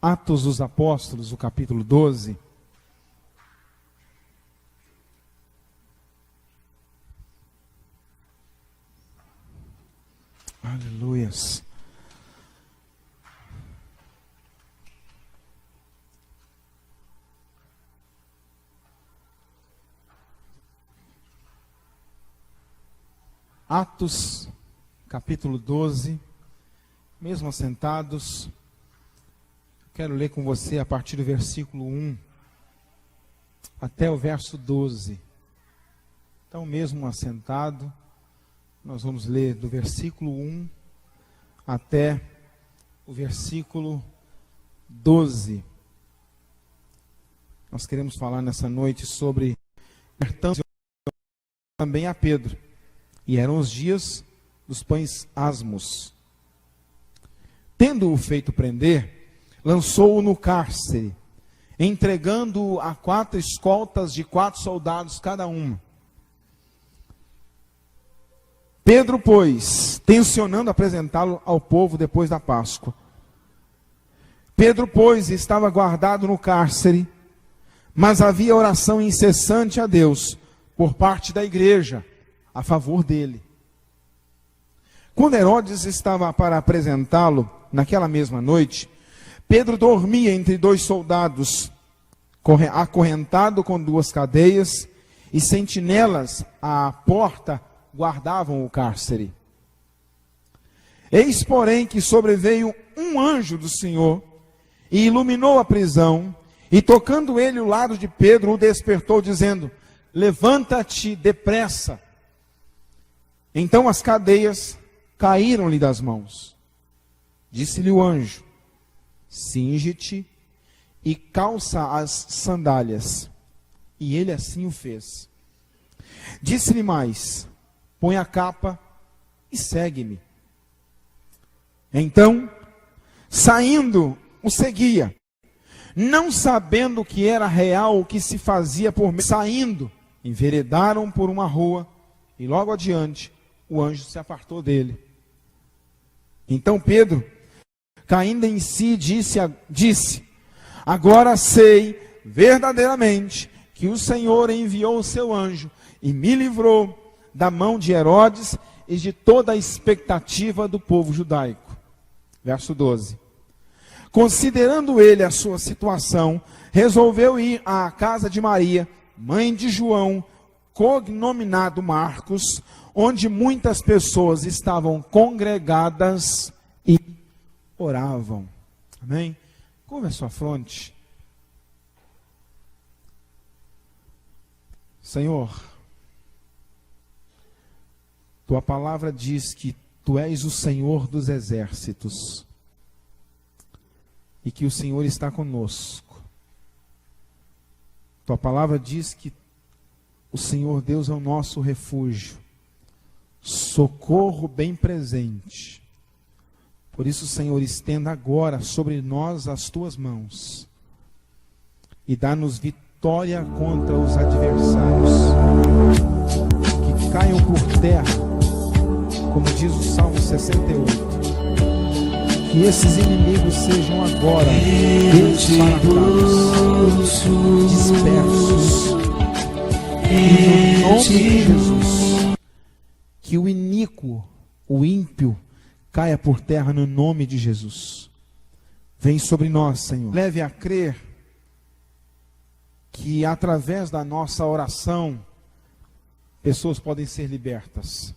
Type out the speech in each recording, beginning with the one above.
Atos dos Apóstolos, o capítulo 12. Aleluias. Atos, capítulo 12, mesmo assentados, quero ler com você a partir do versículo 1 até o verso 12. Então, mesmo assentado, nós vamos ler do versículo 1 até o versículo 12. Nós queremos falar nessa noite sobre também a Pedro. E eram os dias dos pães asmos. Tendo-o feito prender, lançou-o no cárcere, entregando-o a 4 escoltas de 4 soldados cada uma. Pedro, pois, tencionando apresentá-lo ao povo depois da Páscoa. Pedro, pois, estava guardado no cárcere, mas havia oração incessante a Deus por parte da igreja a favor dele. Quando Herodes estava para apresentá-lo, naquela mesma noite, Pedro dormia entre 2 soldados, acorrentado com 2 cadeias, e sentinelas à porta guardavam o cárcere. Eis, porém, que sobreveio um anjo do Senhor, e iluminou a prisão, e tocando ele o lado de Pedro, o despertou, dizendo: levanta-te depressa. Então as cadeias caíram-lhe das mãos. Disse-lhe o anjo: cinge-te e calça as sandálias. E ele assim o fez. Disse-lhe mais: põe a capa e segue-me. Então, saindo, o seguia, não sabendo que era real o que se fazia por meio. Saindo, enveredaram por uma rua, e logo adiante, o anjo se apartou dele. Então Pedro, caindo em si, disse: agora sei verdadeiramente que o Senhor enviou o seu anjo e me livrou da mão de Herodes e de toda a expectativa do povo judaico. Verso 12. Considerando ele a sua situação, resolveu ir à casa de Maria, mãe de João, cognominado Marcos, onde muitas pessoas estavam congregadas e oravam. Amém? Curva a sua fronte. Senhor, tua palavra diz que tu és o Senhor dos exércitos e que o Senhor está conosco. Tua palavra diz que o Senhor Deus é o nosso refúgio, socorro bem presente. Por isso, Senhor, estenda agora sobre nós as tuas mãos e dá-nos vitória contra os adversários, que caiam por terra, como diz o Salmo 68. Que esses inimigos sejam agora desbaratados, dispersos. E no nome de Jesus, que o iníquo, o ímpio, caia por terra no nome de Jesus. Vem sobre nós, Senhor. Leve a crer que através da nossa oração, pessoas podem ser libertas.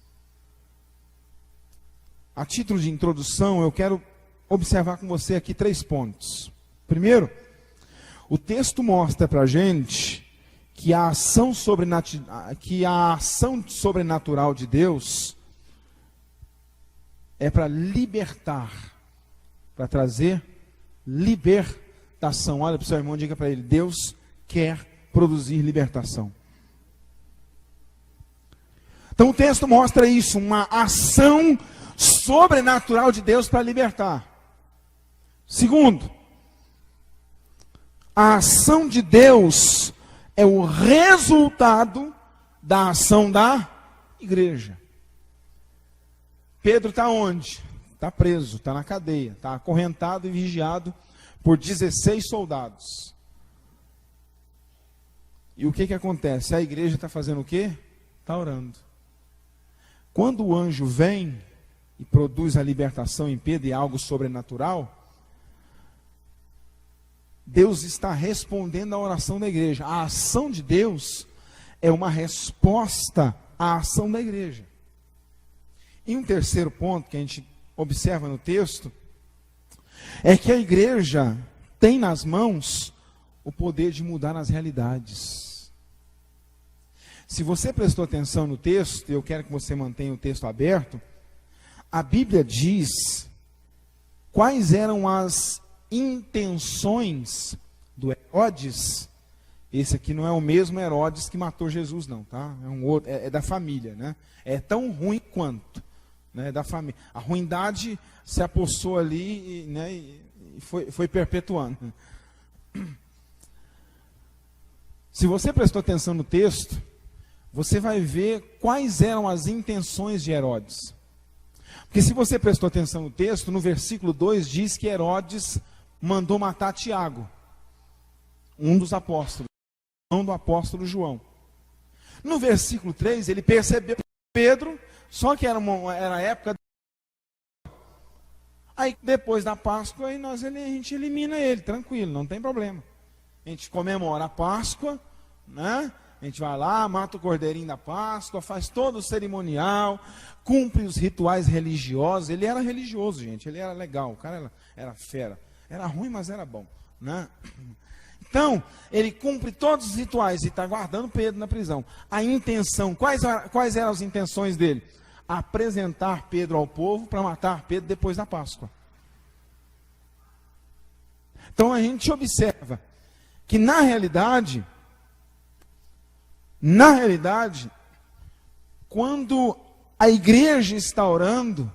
A título de introdução, eu quero observar com você aqui 3 pontos. Primeiro, o texto mostra para a gente que a ação sobrenatural de Deus é para libertar, para trazer libertação. Olha para o seu irmão e diga para ele: Deus quer produzir libertação. Então o texto mostra isso, uma ação sobrenatural de Deus para libertar. Segundo, a ação de Deus é o resultado da ação da igreja. Pedro está onde? Está preso, está na cadeia, está acorrentado e vigiado por 16 soldados. E o que acontece? A igreja está fazendo o quê? Está orando. Quando o anjo vem e produz a libertação em Pedro e algo sobrenatural, Deus está respondendo à oração da igreja. A ação de Deus é uma resposta à ação da igreja. E um terceiro ponto que a gente observa no texto é que a igreja tem nas mãos o poder de mudar as realidades. Se você prestou atenção no texto, eu quero que você mantenha o texto aberto, a Bíblia diz quais eram as intenções do Herodes. Esse aqui não é o mesmo Herodes que matou Jesus, não, tá? É um outro, é da família, né? É tão ruim quanto, né? Da família. A ruindade se apossou ali, né? E foi perpetuando. Se você prestou atenção no texto, você vai ver quais eram as intenções de Herodes. Porque se você prestou atenção no texto, no versículo 2 diz que Herodes mandou matar Tiago, um dos apóstolos, irmão do apóstolo João. No versículo 3, ele percebeu Pedro, só que era a época. Aí depois da Páscoa, aí a gente elimina ele, tranquilo, não tem problema. A gente comemora a Páscoa, né? A gente vai lá, mata o cordeirinho da Páscoa, faz todo o cerimonial, cumpre os rituais religiosos. Ele era religioso, gente, ele era legal, o cara era fera. Era ruim, mas era bom, né? Então, ele cumpre todos os rituais e está guardando Pedro na prisão. A intenção, quais eram as intenções dele? Apresentar Pedro ao povo para matar Pedro depois da Páscoa. Então a gente observa que na realidade, quando a igreja está orando,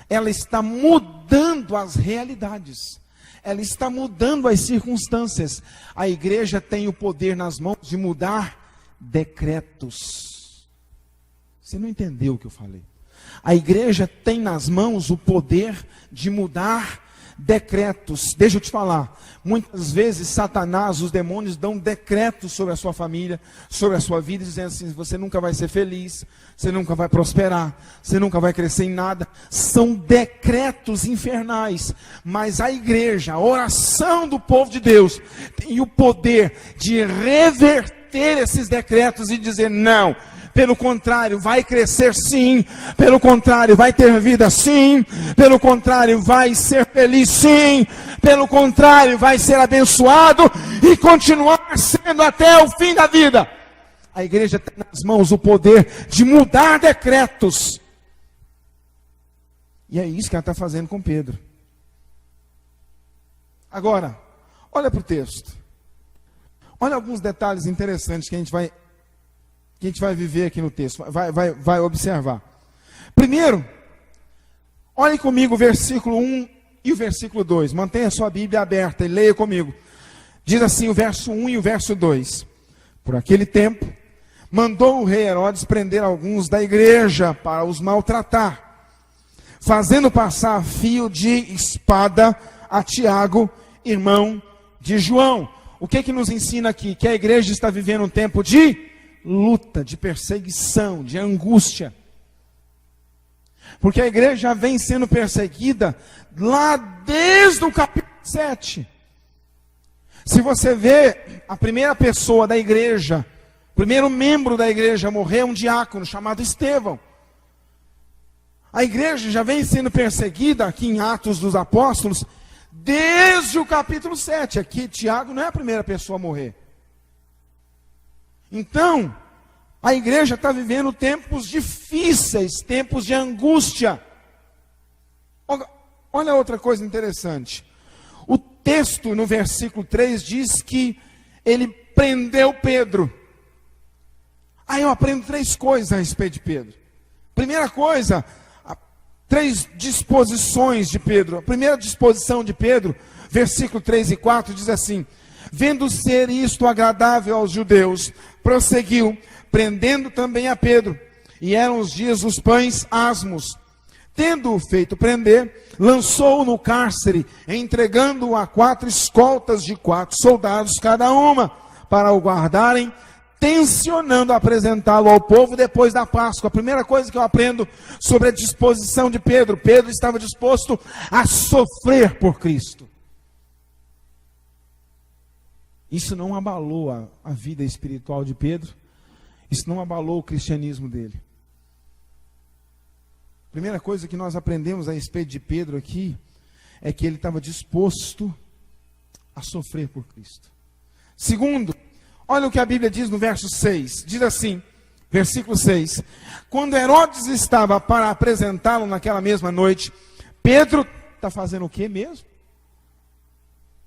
ela está mudando as realidades. Ela está mudando as circunstâncias. A igreja tem o poder nas mãos de mudar decretos. Você não entendeu o que eu falei. A igreja tem nas mãos o poder de mudar decretos. Deixa eu te falar, muitas vezes Satanás, os demônios dão decretos sobre a sua família, sobre a sua vida, dizendo assim: você nunca vai ser feliz, você nunca vai prosperar, você nunca vai crescer em nada. São decretos infernais. Mas a igreja, a oração do povo de Deus, tem o poder de reverter esses decretos e dizer: não, pelo contrário, vai crescer sim, pelo contrário, vai ter vida sim, pelo contrário, vai ser feliz sim, pelo contrário, vai ser abençoado e continuar sendo até o fim da vida. A igreja tem nas mãos o poder de mudar decretos. E é isso que ela está fazendo com Pedro. Agora, olha para o texto. Olha alguns detalhes interessantes que a gente vai viver aqui no texto, vai observar. Primeiro, olhe comigo o versículo 1 e o versículo 2. Mantenha a sua Bíblia aberta e leia comigo. Diz assim o verso 1 e o verso 2. Por aquele tempo, mandou o rei Herodes prender alguns da igreja para os maltratar, fazendo passar fio de espada a Tiago, irmão de João. O que nos ensina aqui? Que a igreja está vivendo um tempo de luta, de perseguição, de angústia. Porque a igreja vem sendo perseguida lá desde o capítulo 7. Se você vê a primeira pessoa da igreja, o primeiro membro da igreja a morrer, um diácono chamado Estevão. A igreja já vem sendo perseguida aqui em Atos dos Apóstolos desde o capítulo 7. Aqui Tiago não é a primeira pessoa a morrer. Então, a igreja está vivendo tempos difíceis, tempos de angústia. Olha outra coisa interessante. O texto no versículo 3 diz que ele prendeu Pedro. Aí eu aprendo 3 coisas a respeito de Pedro. Primeira coisa, 3 disposições de Pedro. A primeira disposição de Pedro, versículo 3 e 4, diz assim: vendo ser isto agradável aos judeus, prosseguiu, prendendo também a Pedro. E eram os dias dos pães asmos. Tendo-o feito prender, lançou-o no cárcere, entregando-o a 4 escoltas de 4 soldados cada uma, para o guardarem, tencionando apresentá-lo ao povo depois da Páscoa. A primeira coisa que eu aprendo sobre a disposição de Pedro: Pedro estava disposto a sofrer por Cristo. Isso não abalou a vida espiritual de Pedro, isso não abalou o cristianismo dele. Primeira coisa que nós aprendemos a respeito de Pedro aqui é que ele estava disposto a sofrer por Cristo. Segundo, olha o que a Bíblia diz no verso 6. Diz assim, versículo 6. Quando Herodes estava para apresentá-lo naquela mesma noite, Pedro está fazendo o quê mesmo?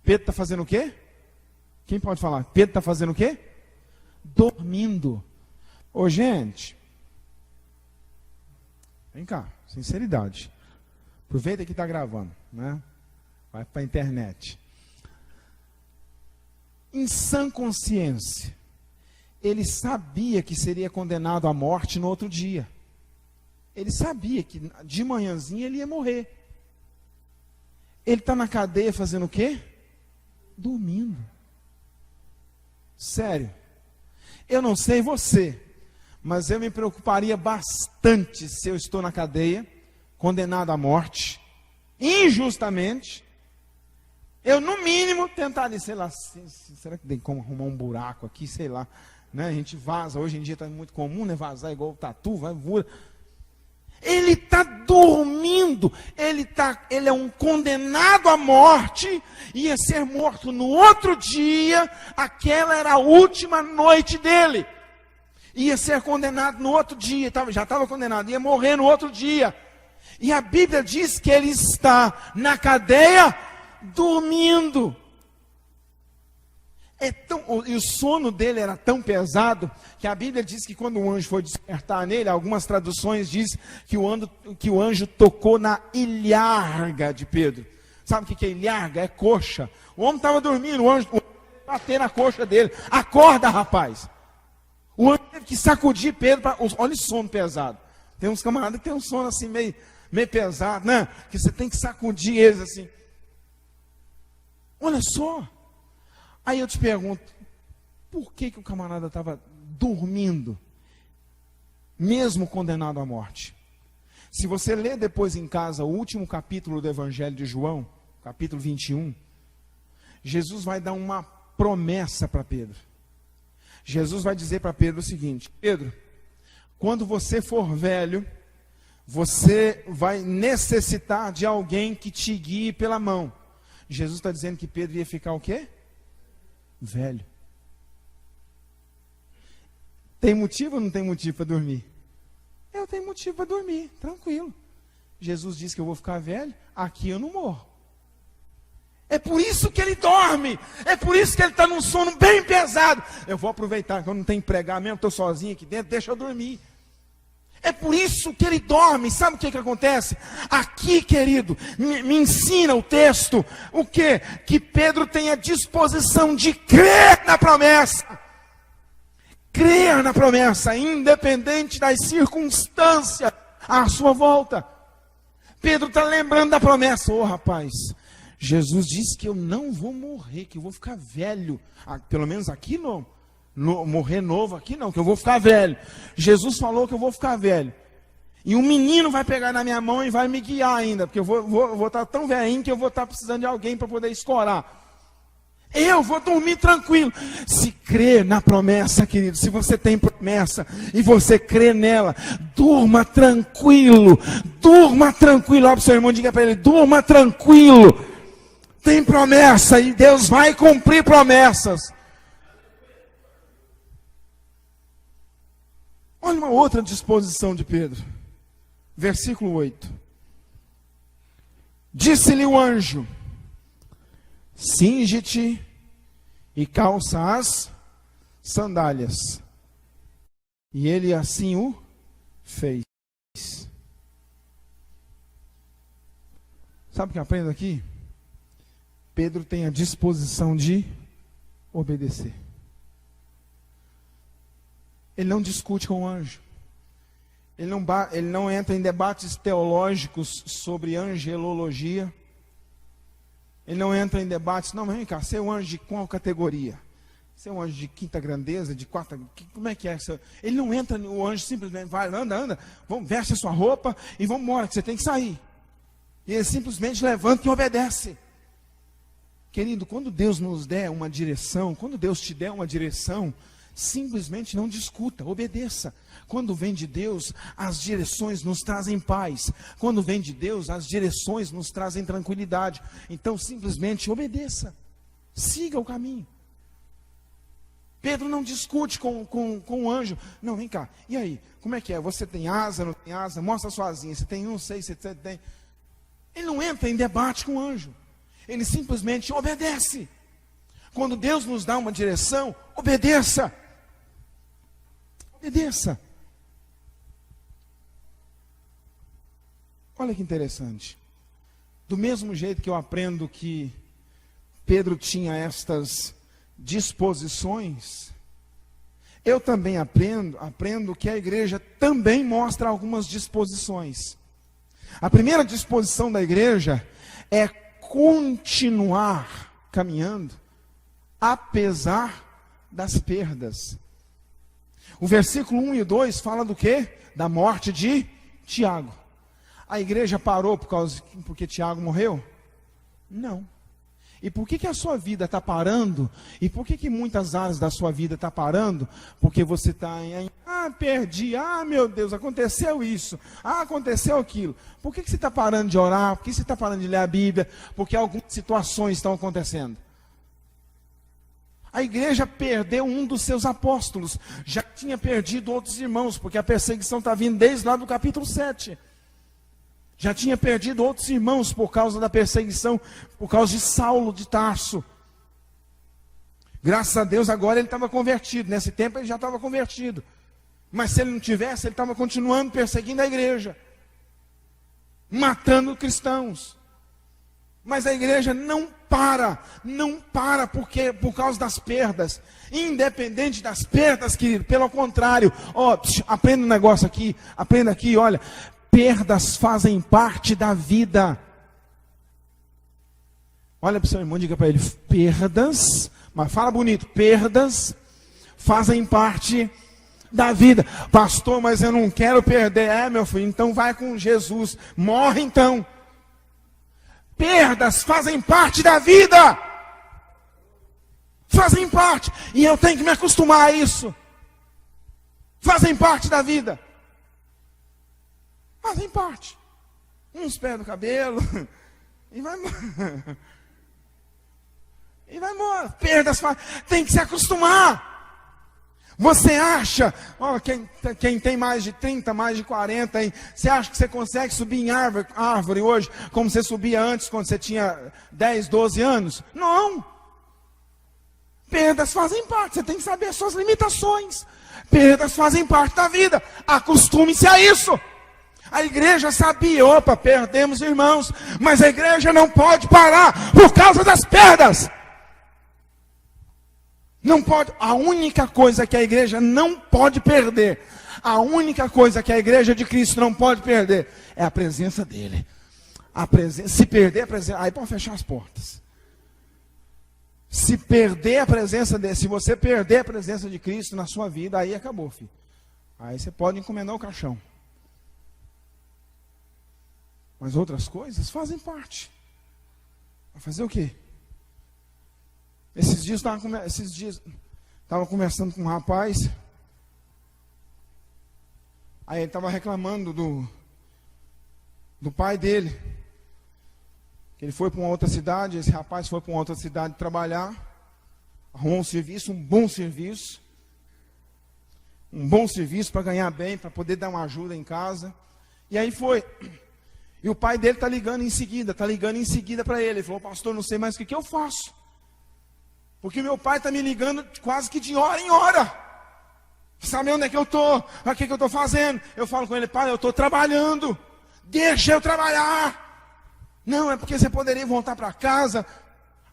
Pedro está fazendo o quê? Quem pode falar? Pedro está fazendo o quê? Dormindo. Ô gente, vem cá, sinceridade. Aproveita que está gravando, né? Vai para a internet. Em sã consciência, ele sabia que seria condenado à morte no outro dia. Ele sabia que de manhãzinha ele ia morrer. Ele está na cadeia fazendo o quê? Dormindo. Sério. Eu não sei você, mas eu me preocuparia bastante se eu estou na cadeia, condenado à morte, injustamente. Eu, no mínimo, tentaria, sei lá, será que tem como arrumar um buraco aqui, sei lá, né? A gente vaza, hoje em dia está muito comum, né? Vazar igual tatu, vai, voa. Ele está dormindo, ele é um condenado à morte, ia ser morto no outro dia, aquela era a última noite dele. Ia ser condenado no outro dia, já estava condenado, ia morrer no outro dia. E a Bíblia diz que ele está na cadeia, dormindo. E o sono dele era tão pesado, que a Bíblia diz que quando o anjo foi despertar nele, algumas traduções dizem que o anjo tocou na ilharga de Pedro. Sabe o que é ilharga? É coxa. O homem estava dormindo, o anjo bateu na coxa dele. Acorda, rapaz. O anjo teve que sacudir Pedro. Olha o sono pesado. Tem uns camaradas que tem um sono assim meio pesado, né? Que você tem que sacudir eles assim. Olha só. Aí eu te pergunto, por que o camarada estava dormindo, mesmo condenado à morte? Se você ler depois em casa o último capítulo do Evangelho de João, capítulo 21, Jesus vai dar uma promessa para Pedro. Jesus vai dizer para Pedro o seguinte: Pedro, quando você for velho, você vai necessitar de alguém que te guie pela mão. Jesus está dizendo que Pedro ia ficar o quê? Velho. Tem motivo ou não tem motivo para dormir? Eu tenho motivo para dormir, tranquilo. Jesus disse que eu vou ficar velho, aqui eu não morro. É por isso que ele dorme, é por isso que ele está num sono bem pesado. Eu vou aproveitar que eu não tenho que pregar mesmo, estou sozinho aqui dentro, deixa eu dormir. É por isso que ele dorme. Sabe o que acontece? Aqui, querido, me ensina o texto. O quê? Que Pedro tem a disposição de crer na promessa. Crer na promessa, independente das circunstâncias à sua volta. Pedro está lembrando da promessa. Ô rapaz, Jesus disse que eu não vou morrer, que eu vou ficar velho. Pelo menos aqui não. Morrer novo aqui não, que eu vou ficar velho. Jesus falou que eu vou ficar velho. E um menino vai pegar na minha mão e vai me guiar ainda, porque eu vou estar tão velhinho que eu vou estar precisando de alguém para poder escorar. Eu vou dormir tranquilo. Se crer na promessa, querido, se você tem promessa e você crê nela, durma tranquilo. Durma tranquilo. Olha para o seu irmão, diga para ele, durma tranquilo. Tem promessa e Deus vai cumprir promessas. Olha uma outra disposição de Pedro. Versículo 8. Disse-lhe o anjo: cinge-te e calça as sandálias. E ele assim o fez. Sabe o que eu aprendo aqui? Pedro tem a disposição de obedecer. Ele não discute com o anjo. Ele não entra em debates teológicos sobre angelologia. Ele não entra em debates, não, mas vem cá, você é um anjo de qual categoria? Você é um anjo de quinta grandeza, de quarta, como é que é? Ele não entra, o anjo simplesmente vai, anda, vamos, veste a sua roupa e vamos embora, que você tem que sair. E ele simplesmente levanta e obedece. Querido, quando Deus nos der uma direção, quando Deus te der uma direção, simplesmente não discuta, obedeça. Quando vem de Deus, as direções nos trazem paz. Quando vem de Deus, as direções nos trazem tranquilidade. Então, simplesmente obedeça. Siga o caminho. Pedro não discute com o anjo. Não, vem cá. E aí? Como é que é? Você tem asa, não tem asa? Mostra sozinho. Você tem um, sei, você tem. Ele não entra em debate com o anjo. Ele simplesmente obedece. Quando Deus nos dá uma direção, obedeça. Obedeça. Olha que interessante. Do mesmo jeito que eu aprendo que Pedro tinha estas disposições, eu também aprendo que a igreja também mostra algumas disposições. A primeira disposição da igreja é continuar caminhando, apesar das perdas. O versículo 1 e 2 fala do quê? Da morte de Tiago. A igreja parou porque Tiago morreu? Não. E por que a sua vida está parando? E por que muitas áreas da sua vida estão parando? Porque você está em, perdi, meu Deus, aconteceu isso, aconteceu aquilo. Por que você está parando de orar? Por que você está parando de ler a Bíblia? Porque algumas situações estão acontecendo. A igreja perdeu um dos seus apóstolos, já tinha perdido outros irmãos, porque a perseguição está vindo desde lá do capítulo 7. Já tinha perdido outros irmãos por causa da perseguição, por causa de Saulo de Tarso. Graças a Deus agora ele estava convertido, nesse tempo ele já estava convertido. Mas se ele não tivesse, ele estava continuando perseguindo a igreja, matando cristãos. Mas a igreja não para porque por causa das perdas. Independente das perdas, querido, pelo contrário, aprenda um negócio aqui, aprenda aqui, olha, perdas fazem parte da vida. Olha para o seu irmão, diga para ele, perdas, mas fala bonito, perdas fazem parte da vida. Pastor, mas eu não quero perder. Meu filho, então vai com Jesus, morre então. Perdas fazem parte da vida. Fazem parte. E eu tenho que me acostumar a isso. Fazem parte da vida. Fazem parte. Uns perdem o cabelo. E vai embora. E vai embora. Perdas fazem. Tem que se acostumar. Você acha, quem tem mais de 30, mais de 40, hein, você acha que você consegue subir em árvore hoje, como você subia antes, quando você tinha 10, 12 anos? Não. Perdas fazem parte, você tem que saber as suas limitações. Perdas fazem parte da vida, acostume-se a isso. A igreja sabia, perdemos irmãos, mas a igreja não pode parar por causa das perdas. Não pode, a única coisa que a igreja não pode perder, a única coisa que a igreja de Cristo não pode perder, é a presença dele. Se perder a presença, aí pode fechar as portas. Se perder a presença dele, se você perder a presença de Cristo na sua vida, aí acabou, filho. Aí você pode encomendar o caixão. Mas outras coisas fazem parte. Vai fazer o quê? Esses dias estava conversando com um rapaz. Aí ele estava reclamando do pai dele. Ele foi para uma outra cidade. Esse rapaz foi para uma outra cidade trabalhar. Arrumou um serviço, um bom serviço. Um bom serviço para ganhar bem, para poder dar uma ajuda em casa. E aí foi. E o pai dele está ligando em seguida para ele. Ele falou, pastor, não sei mais o que eu faço. Porque meu pai está me ligando quase que de hora em hora. Sabe onde é que eu estou? O que eu estou fazendo? Eu falo com ele, pai, eu estou trabalhando. Deixa eu trabalhar. Não, é porque você poderia voltar para casa.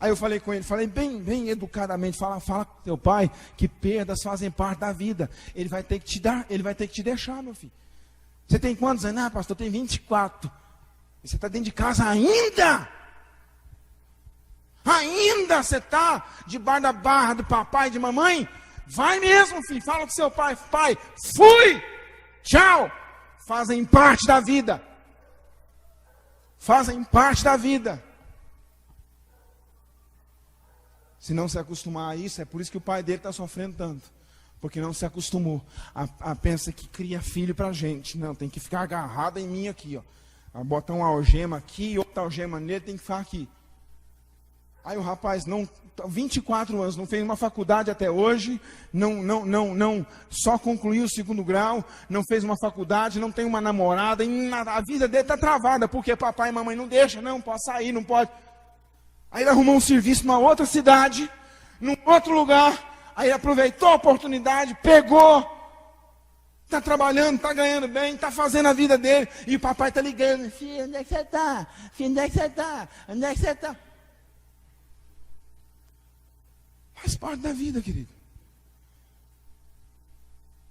Aí eu falei com ele, bem educadamente, fala com teu pai que perdas fazem parte da vida. Ele vai ter que te dar, ele vai ter que te deixar, meu filho. Você tem quantos anos? Ah, pastor, eu tenho 24. E você está dentro de casa ainda? Ainda você está debaixo da barra do papai e de mamãe? Vai mesmo, filho. Fala com seu pai. Pai, fui! Tchau! Fazem parte da vida. Fazem parte da vida. Se não se acostumar a isso, é por isso que o pai dele está sofrendo tanto. Porque não se acostumou a pensa que cria filho para a gente. Não, tem que ficar agarrado em mim aqui, ó. Botar uma algema aqui, outra algema nele, tem que ficar aqui. Aí o rapaz, 24 anos, não fez uma faculdade até hoje, não, só concluiu o 2º grau, não fez uma faculdade, não tem uma namorada, a vida dele está travada, porque papai e mamãe não deixam, não pode sair, não pode. Aí ele arrumou um serviço numa outra cidade, num outro lugar. Aí ele aproveitou a oportunidade, pegou, está trabalhando, está ganhando bem, está fazendo a vida dele. E o papai está ligando. Filho, onde é que você está? Filho, onde é que você está? Onde é que você está? Faz parte da vida, querido.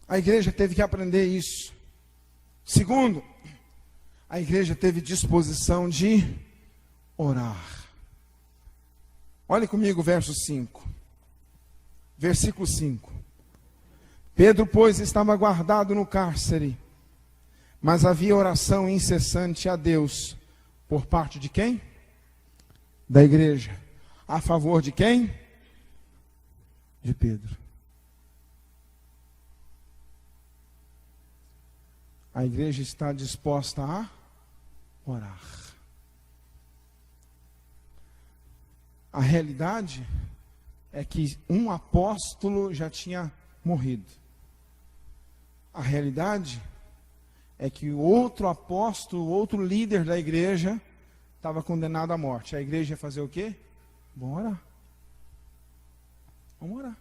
A igreja teve que aprender isso. Segundo, a igreja teve disposição de orar. Olhe comigo o verso 5. Versículo 5. Pedro, pois, estava guardado no cárcere, mas havia oração incessante a Deus, por parte de quem? Da igreja. A favor de quem? De Pedro. A igreja está disposta a orar. A realidade é que um apóstolo já tinha morrido. A realidade é que o outro apóstolo, outro líder da igreja, estava condenado à morte. A igreja ia fazer o quê? Vamos orar. Vamos orar.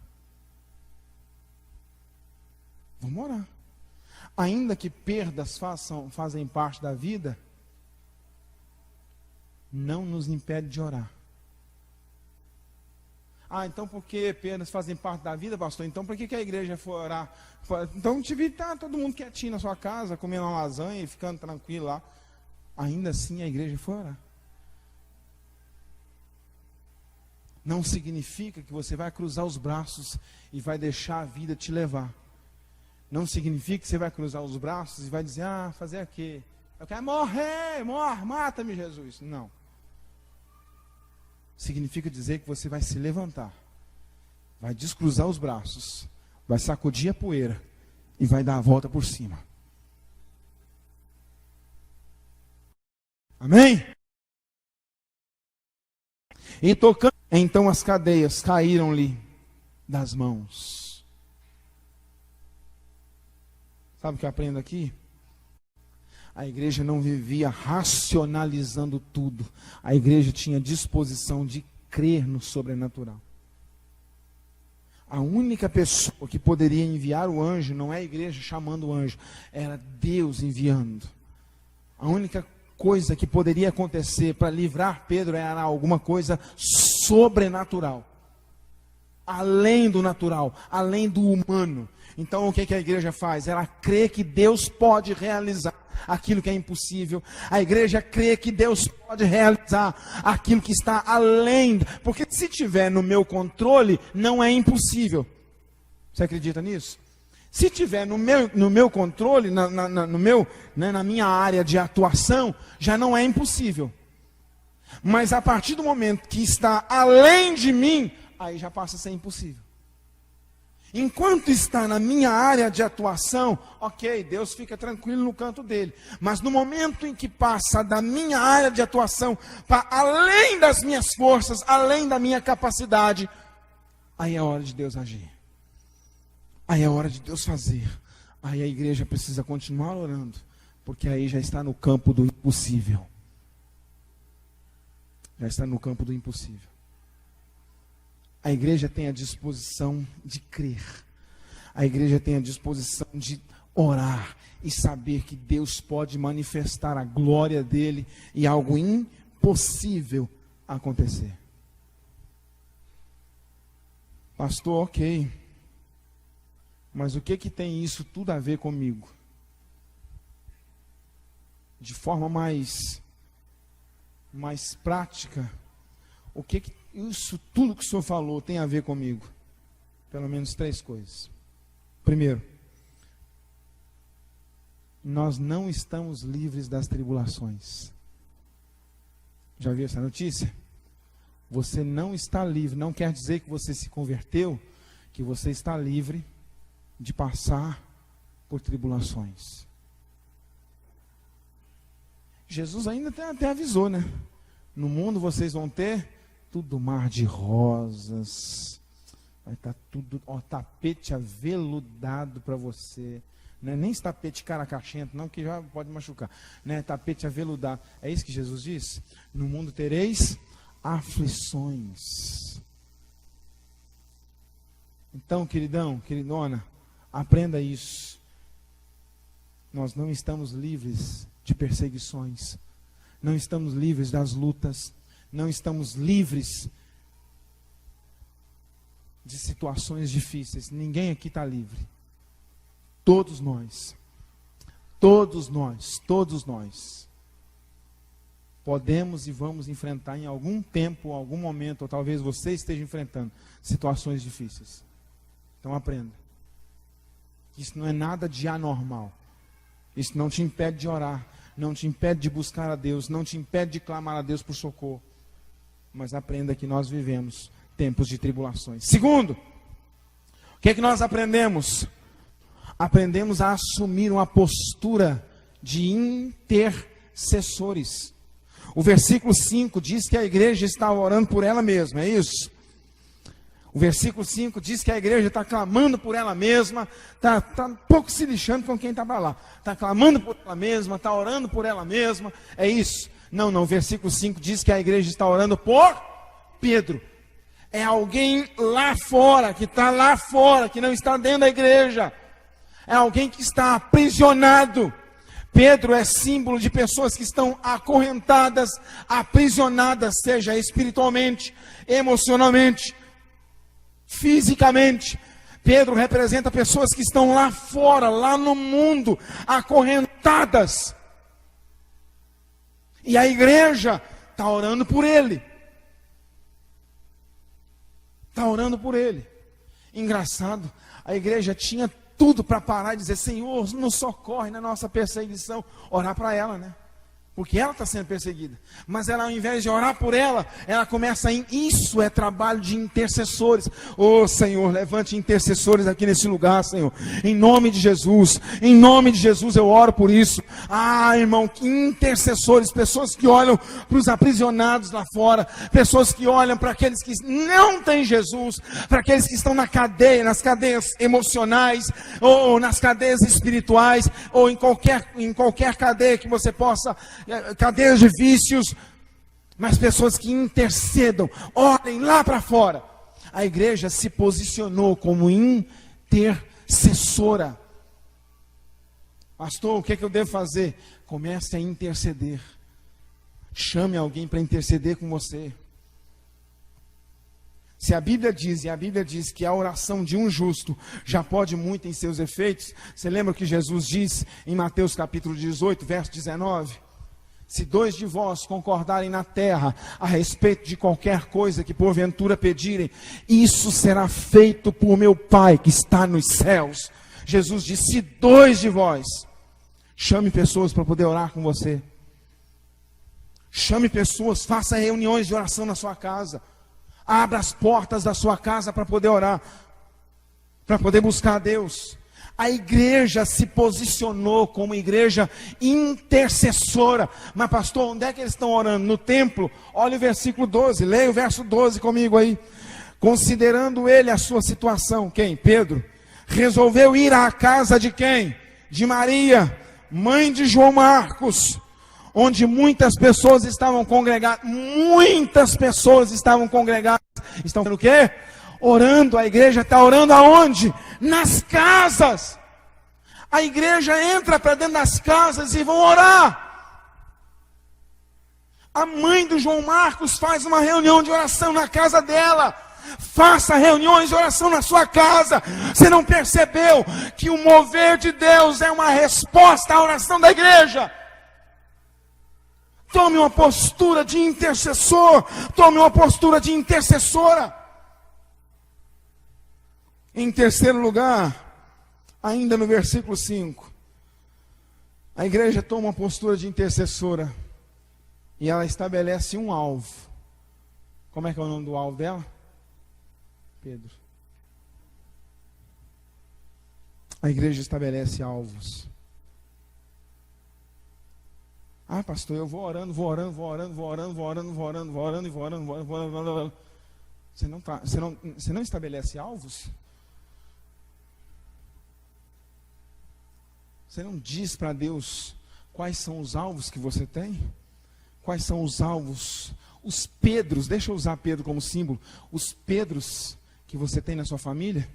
Vamos orar. Ainda que perdas fazem parte da vida, não nos impede de orar. Ah, então porque perdas fazem parte da vida, pastor? Então por que a igreja for orar? Então devia estar todo mundo quietinho na sua casa, comendo uma lasanha e ficando tranquilo lá. Ainda assim a igreja foi orar. Não significa que você vai cruzar os braços e vai deixar a vida te levar. Não significa que você vai cruzar os braços e vai dizer, fazer o quê? Eu quero morrer, mata-me, Jesus. Não. Significa dizer que você vai se levantar, vai descruzar os braços, vai sacudir a poeira e vai dar a volta por cima. Amém? E tocando, então as cadeias caíram-lhe das mãos. Sabe o que eu aprendo aqui? A igreja não vivia racionalizando tudo. A igreja tinha disposição de crer no sobrenatural. A única pessoa que poderia enviar o anjo não é a igreja chamando o anjo, era Deus enviando. A única coisa que poderia acontecer para livrar Pedro era alguma coisa sobrenatural. Além do natural, além do humano. Então o que a igreja faz? Ela crê que Deus pode realizar aquilo que é impossível. A igreja crê que Deus pode realizar aquilo que está além. Porque se tiver no meu controle, não é impossível. Você acredita nisso? Se tiver no meu controle, na minha área de atuação, já não é impossível. Mas a partir do momento que está além de mim, aí já passa a ser impossível. Enquanto está na minha área de atuação, ok, Deus fica tranquilo no canto dele. Mas no momento em que passa da minha área de atuação para além das minhas forças, além da minha capacidade, aí é a hora de Deus agir. Aí é a hora de Deus fazer. Aí a igreja precisa continuar orando, porque aí já está no campo do impossível. Já está no campo do impossível. A igreja tem a disposição de crer. A igreja tem a disposição de orar e saber que Deus pode manifestar a glória dele e algo impossível acontecer. Pastor, ok. Mas o que tem isso tudo a ver comigo? de forma mais prática, o que isso tudo que o senhor falou tem a ver comigo? Pelo menos 3 coisas. Primeiro, nós não estamos livres das tribulações. Já viu essa notícia? Você não está livre, não quer dizer que você se converteu, que você está livre de passar por tribulações. Jesus ainda até avisou, né? No mundo vocês vão ter tudo mar de rosas, vai estar tudo, tapete aveludado para você, né? Nem esse tapete caracachento não, que já pode machucar, né? Tapete aveludado, é isso que Jesus disse? No mundo tereis aflições. Então, queridão, queridona, aprenda isso. Nós não estamos livres de perseguições, não estamos livres das lutas, não estamos livres de situações difíceis. Ninguém aqui está livre. Todos nós podemos e vamos enfrentar em algum tempo, algum momento, ou talvez você esteja enfrentando situações difíceis. Então aprenda. Isso não é nada de anormal. Isso não te impede de orar, não te impede de buscar a Deus, não te impede de clamar a Deus por socorro. Mas aprenda que nós vivemos tempos de tribulações. Segundo, o que é que nós aprendemos? Aprendemos a assumir uma postura de intercessores. O versículo 5 diz que a igreja está orando por ela mesma, é isso? O versículo 5 diz que a igreja está clamando por ela mesma, está um pouco se lixando com quem está para lá. Está clamando por ela mesma, está orando por ela mesma, é isso? Não, o versículo 5 diz que a igreja está orando por Pedro. É alguém lá fora, que está lá fora, que não está dentro da igreja. É alguém que está aprisionado. Pedro é símbolo de pessoas que estão acorrentadas, aprisionadas, seja espiritualmente, emocionalmente, fisicamente. Pedro representa pessoas que estão lá fora, lá no mundo, acorrentadas. E a igreja está orando por ele. Está orando por ele. Engraçado, a igreja tinha tudo para parar e dizer: Senhor, nos socorre na nossa perseguição. Orar para ela, né? Porque ela está sendo perseguida. Mas ela, ao invés de orar por ela, ela começa a... Isso é trabalho de intercessores. Oh, Senhor, levante intercessores aqui nesse lugar, Senhor. Em nome de Jesus. Em nome de Jesus eu oro por isso. Ah, irmão, que intercessores. Pessoas que olham para os aprisionados lá fora. Pessoas que olham para aqueles que não têm Jesus. Para aqueles que estão na cadeia, nas cadeias emocionais. Ou nas cadeias espirituais. Ou em qualquer cadeia que você possa... cadeias de vícios, mas pessoas que intercedam, olhem lá para fora. A igreja se posicionou como intercessora. Pastor, o que eu devo fazer? Comece a interceder. Chame alguém para interceder com você. Se a Bíblia diz, e a Bíblia diz que a oração de um justo já pode muito em seus efeitos, você lembra o que Jesus diz em Mateus capítulo 18, verso 19? Se 2 de vós concordarem na terra a respeito de qualquer coisa que porventura pedirem, isso será feito por meu Pai que está nos céus. Jesus disse: se 2 de vós, chame pessoas para poder orar com você. Chame pessoas, faça reuniões de oração na sua casa. Abra as portas da sua casa para poder orar, para poder buscar a Deus. A igreja se posicionou como igreja intercessora. Mas pastor, onde é que eles estão orando? No templo? Olha o versículo 12, leia o verso 12 comigo aí. Considerando ele a sua situação, quem? Pedro. Resolveu ir à casa de quem? De Maria, mãe de João Marcos, onde muitas pessoas estavam congregadas. Muitas pessoas estavam congregadas. Estão fazendo o quê? Orando. A igreja está orando aonde? Nas casas. A igreja entra para dentro das casas e vão orar. A mãe do João Marcos faz uma reunião de oração na casa dela. Faça reuniões de oração na sua casa. Você não percebeu que o mover de Deus é uma resposta à oração da igreja? Tome uma postura de intercessor. Tome uma postura de intercessora. Em terceiro lugar, ainda no versículo 5, a igreja toma uma postura de intercessora e ela estabelece um alvo. Como é que é o nome do alvo dela? Pedro. A igreja estabelece alvos. Ah, pastor, eu vou orando. Você não estabelece alvos? Você não diz para Deus quais são os alvos que você tem? Quais são os alvos? Os Pedros, deixa eu usar Pedro como símbolo. Os Pedros que você tem na sua família?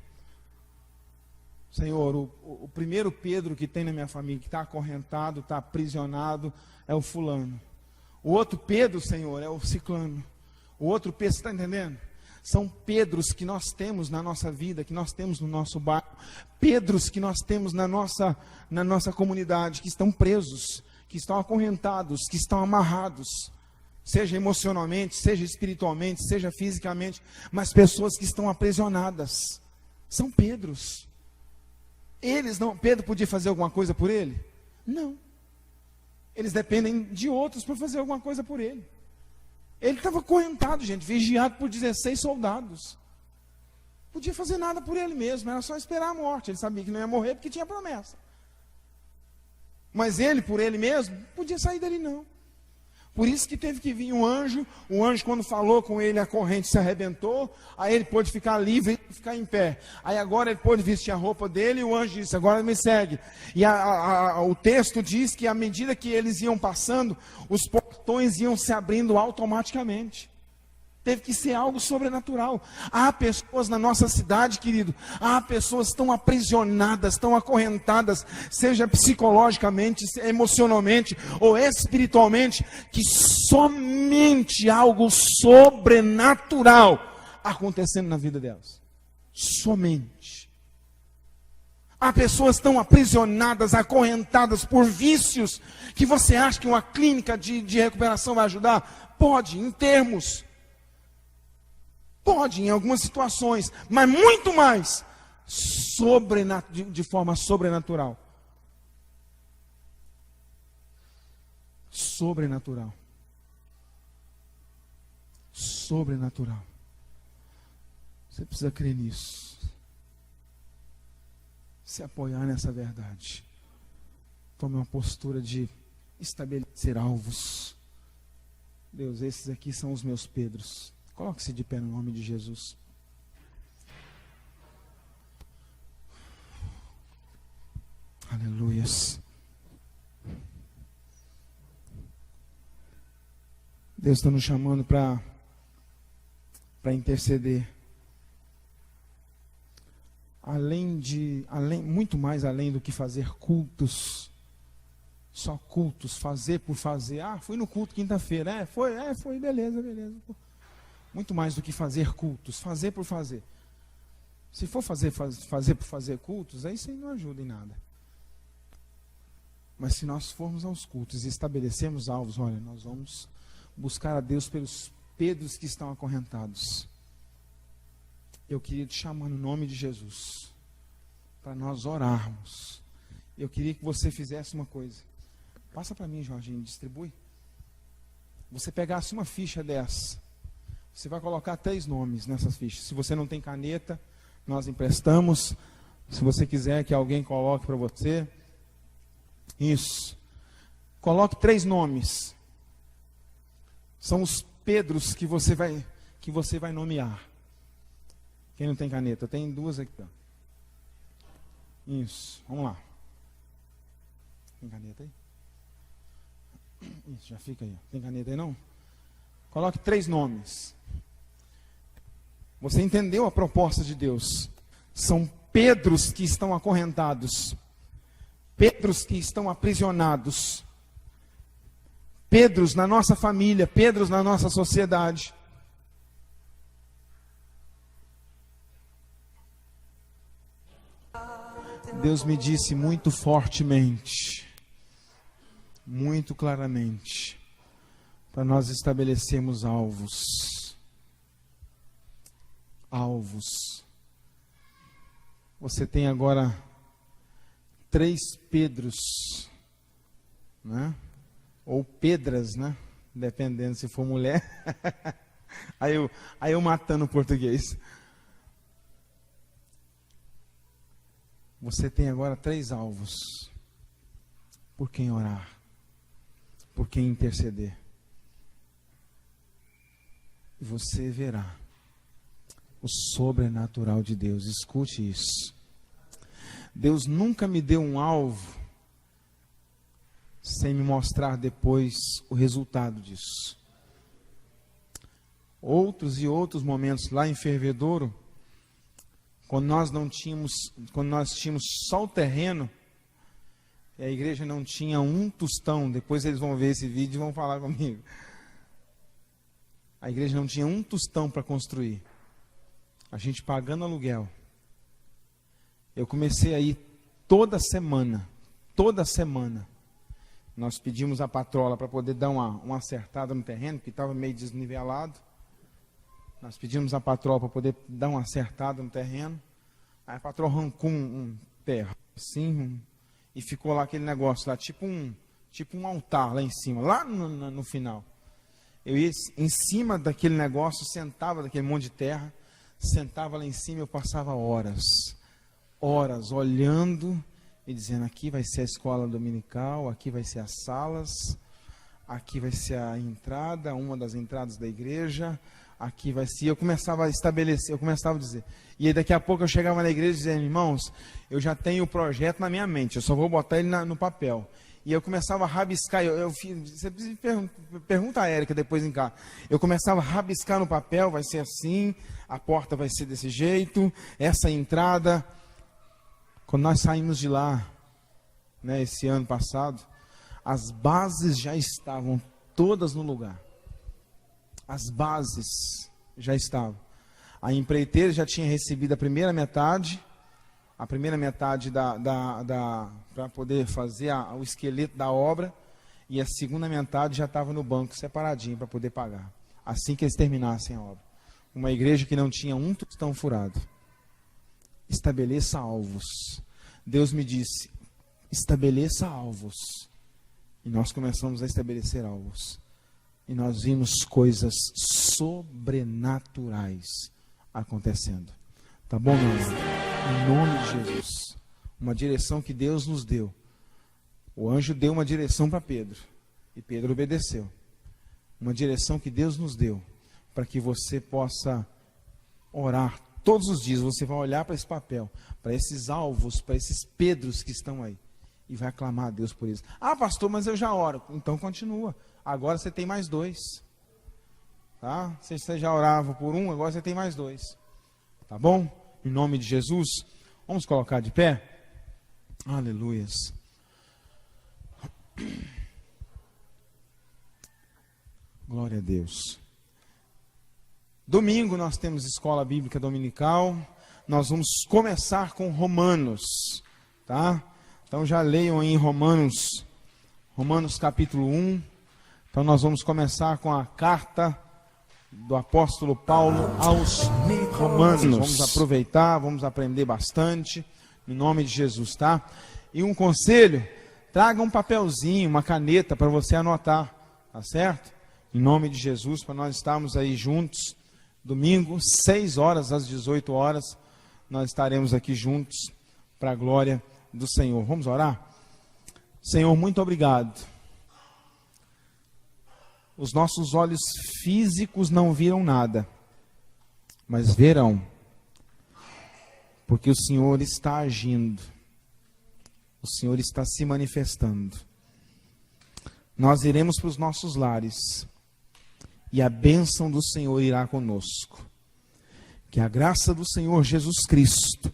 Senhor, o primeiro Pedro que tem na minha família, que está acorrentado, está aprisionado, é o fulano. O outro Pedro, Senhor, é o ciclano. O outro Pedro, você está entendendo? São Pedros que nós temos na nossa vida, que nós temos no nosso bairro. Pedros que nós temos na nossa comunidade, que estão presos, que estão acorrentados, que estão amarrados. Seja emocionalmente, seja espiritualmente, seja fisicamente. Mas pessoas que estão aprisionadas. São Pedros. Pedro podia fazer alguma coisa por ele? Não. Eles dependem de outros para fazer alguma coisa por ele. Ele estava acorrentado, gente, vigiado por 16 soldados. Podia fazer nada por ele mesmo, era só esperar a morte. Ele sabia que não ia morrer porque tinha promessa. Mas ele, por ele mesmo, podia sair dali não. Por isso que teve que vir um anjo. O anjo, quando falou com ele, a corrente se arrebentou. Aí ele pôde ficar livre e ficar em pé. Aí agora ele pôde vestir a roupa dele. E o anjo disse: agora me segue. E o texto diz que à medida que eles iam passando, os portões iam se abrindo automaticamente. Teve que ser algo sobrenatural. Há pessoas na nossa cidade, querido. Há pessoas que estão aprisionadas, estão acorrentadas, seja psicologicamente, emocionalmente ou espiritualmente, que somente algo sobrenatural acontecendo na vida delas. Somente. Há pessoas que estão aprisionadas, acorrentadas por vícios, que você acha que uma clínica de recuperação vai ajudar? Pode, em termos. Pode, em algumas situações, mas muito mais de forma sobrenatural. Sobrenatural. Sobrenatural. Você precisa crer nisso. Se apoiar nessa verdade. Tome uma postura de estabelecer alvos. Deus, esses aqui são os meus Pedros. Coloque-se de pé no nome de Jesus. Aleluias. Deus está nos chamando para interceder. Muito mais além do que fazer cultos. Só cultos, fazer por fazer. Ah, fui no culto quinta-feira. Foi, beleza. Muito mais do que fazer cultos, fazer por fazer. Se for fazer por fazer cultos, aí isso aí não ajuda em nada. Mas se nós formos aos cultos e estabelecemos alvos, olha, nós vamos buscar a Deus pelos Pedros que estão acorrentados. Eu queria te chamar no nome de Jesus, para nós orarmos. Eu queria que você fizesse uma coisa. Passa para mim, Jorginho, distribui. Você pegasse uma ficha dessa. Você vai colocar 3 nomes nessas fichas. Se você não tem caneta, nós emprestamos. Se você quiser que alguém coloque para você. Isso. Coloque 3 nomes. São os Pedros que você vai nomear. Quem não tem caneta? Tem 2 aqui. Ó. Isso. Vamos lá. Tem caneta aí? Isso, já fica aí. Tem caneta aí não? Coloque 3 nomes. Você entendeu a proposta de Deus? São Pedros que estão acorrentados. Pedros que estão aprisionados. Pedros na nossa família. Pedros na nossa sociedade. Deus me disse muito fortemente, muito claramente, para nós estabelecermos alvos. Alvos. Você tem agora 3 Pedros, né? Ou Pedras, né? Dependendo se for mulher. aí eu matando o português. Você tem agora 3 alvos. Por quem orar? Por quem interceder? E você verá o sobrenatural de Deus. Escute isso. Deus nunca me deu um alvo sem me mostrar depois o resultado disso. Outros e outros momentos lá em Fervedouro, quando nós tínhamos só o terreno, e a igreja não tinha um tostão. Depois eles vão ver esse vídeo e vão falar comigo. A igreja não tinha um tostão para construir. A gente pagando aluguel. Eu comecei a ir toda semana. Nós pedimos a patrola para poder dar uma acertada no terreno, porque estava meio desnivelado. Nós pedimos a patrola para poder dar uma acertada no terreno. Aí a patroa arrancou um terra, assim, e ficou lá aquele negócio lá, tipo um altar lá em cima, lá no final. Eu ia em cima daquele negócio, sentava daquele monte de terra, sentava lá em cima e eu passava horas olhando e dizendo: aqui vai ser a escola dominical, aqui vai ser as salas, aqui vai ser a entrada, uma das entradas da igreja, aqui vai ser. Eu começava a estabelecer, eu começava a dizer. E aí daqui a pouco eu chegava na igreja dizendo: irmãos, eu já tenho o projeto na minha mente, eu só vou botar ele no papel. E eu começava a rabiscar, você pergunta a Érica depois em casa. Eu começava a rabiscar no papel, vai ser assim, a porta vai ser desse jeito, essa entrada. Quando nós saímos de lá, né, esse ano passado, as bases já estavam todas no lugar. As bases já estavam. A empreiteira já tinha recebido a primeira metade para poder fazer o esqueleto da obra, e a segunda metade já estava no banco separadinho para poder pagar, assim que eles terminassem a obra. Uma igreja que não tinha um tostão furado. Estabeleça alvos. Deus me disse: estabeleça alvos. E nós começamos a estabelecer alvos. E nós vimos coisas sobrenaturais acontecendo. Tá bom, meu irmão? Em nome de Jesus. Uma direção que Deus nos deu. O anjo deu uma direção para Pedro. E Pedro obedeceu. Uma direção que Deus nos deu. Para que você possa orar todos os dias. Você vai olhar para esse papel. Para esses alvos, para esses Pedros que estão aí. E vai clamar a Deus por isso. Ah, pastor, mas eu já oro. Então continua. Agora você tem mais 2. Tá? Se você já orava por um, agora você tem mais 2. Tá bom? Em nome de Jesus. Vamos colocar de pé? Aleluias. Glória a Deus. Domingo nós temos escola bíblica dominical. Nós vamos começar com Romanos. Tá? Então já leiam aí Romanos capítulo 1. Então nós vamos começar com a carta do apóstolo Paulo aos Romanos. Vamos aproveitar, vamos aprender bastante, em nome de Jesus, tá? E um conselho: traga um papelzinho, uma caneta para você anotar, tá certo? Em nome de Jesus, para nós estarmos aí juntos, domingo, 6 horas às 18 horas, nós estaremos aqui juntos, para a glória do Senhor. Vamos orar? Senhor, muito obrigado. Os nossos olhos físicos não viram nada, mas verão, porque o Senhor está agindo, o Senhor está se manifestando. Nós iremos para os nossos lares, e a bênção do Senhor irá conosco. Que a graça do Senhor Jesus Cristo,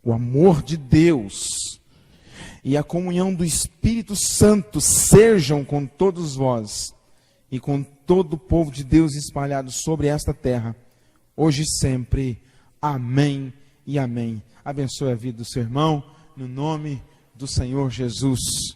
o amor de Deus e a comunhão do Espírito Santo sejam com todos vós, e com todo o povo de Deus espalhado sobre esta terra, hoje e sempre. Amém e amém. Abençoe a vida do seu irmão, no nome do Senhor Jesus.